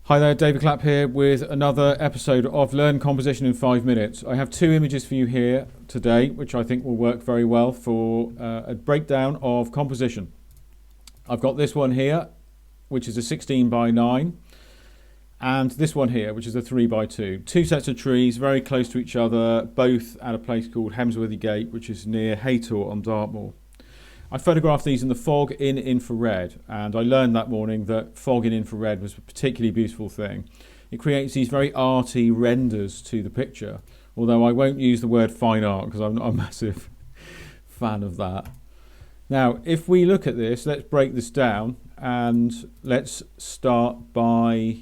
Hi there, David Clapp here with another episode of Learn Composition in 5 minutes. I have two images for you here today, which I think will work very well for a breakdown of composition. I've got this one here, which is a 16 by 9, and this one here, which is a 3 by 2. Two sets of trees very close to each other, both at a place called Hemsworthy Gate, which is near Haytor on Dartmoor. I photographed these in the fog in infrared, and I learned that morning that fog in infrared was a particularly beautiful thing. It creates these very arty renders to the picture, although I won't use the word fine art because I'm not a massive fan of that. Now, if we look at this, let's break this down and let's start by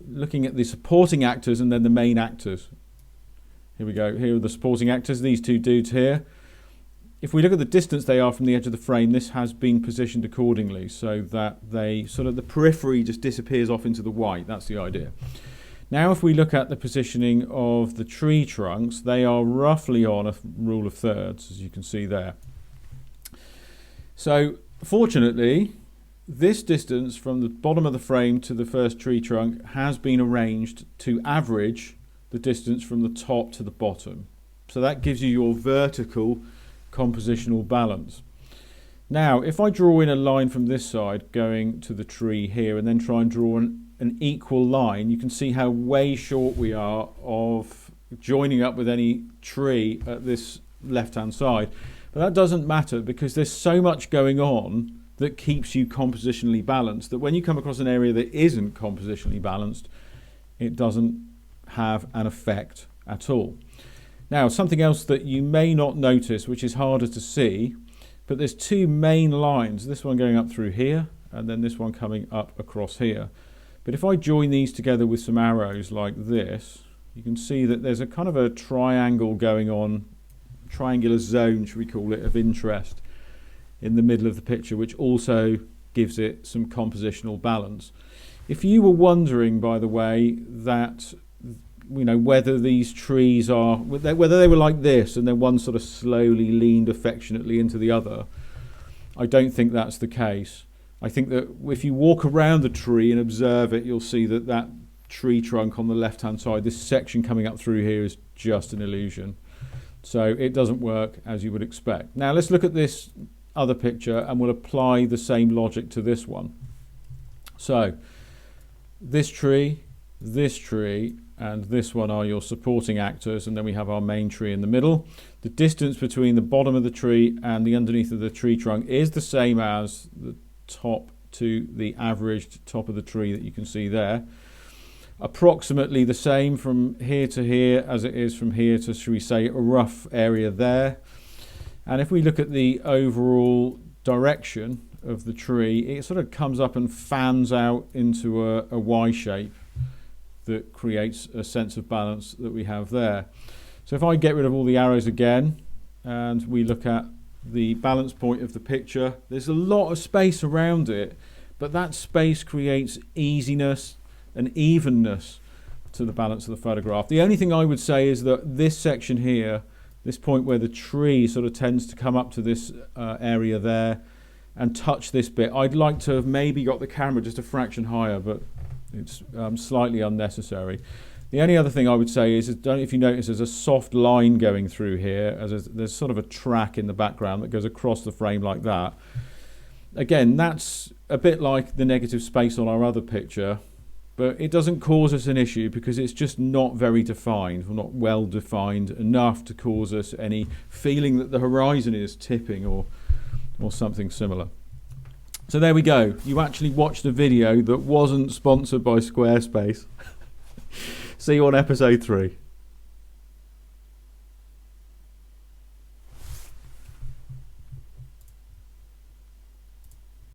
looking at the supporting actors and then the main actors. Here we go. Here are the supporting actors, these two dudes here. If we look at the distance they are from the edge of the frame, this has been positioned accordingly so that they the periphery just disappears off into the white. That's the idea. Now if we look at the positioning of the tree trunks, they are roughly on a rule of thirds, as you can see there. So fortunately, this distance from the bottom of the frame to the first tree trunk has been arranged to average the distance from the top to the bottom. So that gives you your vertical compositional balance. Now if I draw in a line from this side going to the tree here and then try and draw an equal line, you can see how way short we are of joining up with any tree at this left hand side. But that doesn't matter because there's so much going on that keeps you compositionally balanced that when you come across an area that isn't compositionally balanced, it doesn't have an effect at all. Now, something else that you may not notice, which is harder to see, but there's two main lines, this one going up through here, and then this one coming up across here. But if I join these together with some arrows like this, you can see that there's a kind of a triangle going on, triangular zone, should we call it, of interest in the middle of the picture, which also gives it some compositional balance. If you were wondering, by the way, that whether these trees are, whether they were like this and then one sort of slowly leaned affectionately into the other, I don't think that's the case. I think that if you walk around the tree and observe it, you'll see that that tree trunk on the left hand side, this section coming up through here, is just an illusion. So it doesn't work as you would expect. Now let's look at this other picture and we'll apply the same logic to this one. So this tree, and this one are your supporting actors, and then we have our main tree in the middle. The distance between the bottom of the tree and the underneath of the tree trunk is the same as the top to the averaged top of the tree that you can see there. Approximately the same from here to here as it is from here to, should we say, a rough area there. And if we look at the overall direction of the tree, it sort of comes up and fans out into a Y shape that creates a sense of balance that we have there. So if I get rid of all the arrows again and we look at the balance point of the picture, there's a lot of space around it, but that space creates easiness and evenness to the balance of the photograph. The only thing I would say is that this section here, this point where the tree sort of tends to come up to this area there and touch this bit, I'd like to have maybe got the camera just a fraction higher, but it's slightly unnecessary. The only other thing I would say is, don't know if you notice, there's a soft line going through here, there's sort of a track in the background that goes across the frame like that. Again, that's a bit like the negative space on our other picture, but it doesn't cause us an issue because it's just not very defined, or not well defined enough to cause us any feeling that the horizon is tipping or something similar. So there we go. You actually watched a video that wasn't sponsored by Squarespace. See you on episode 3.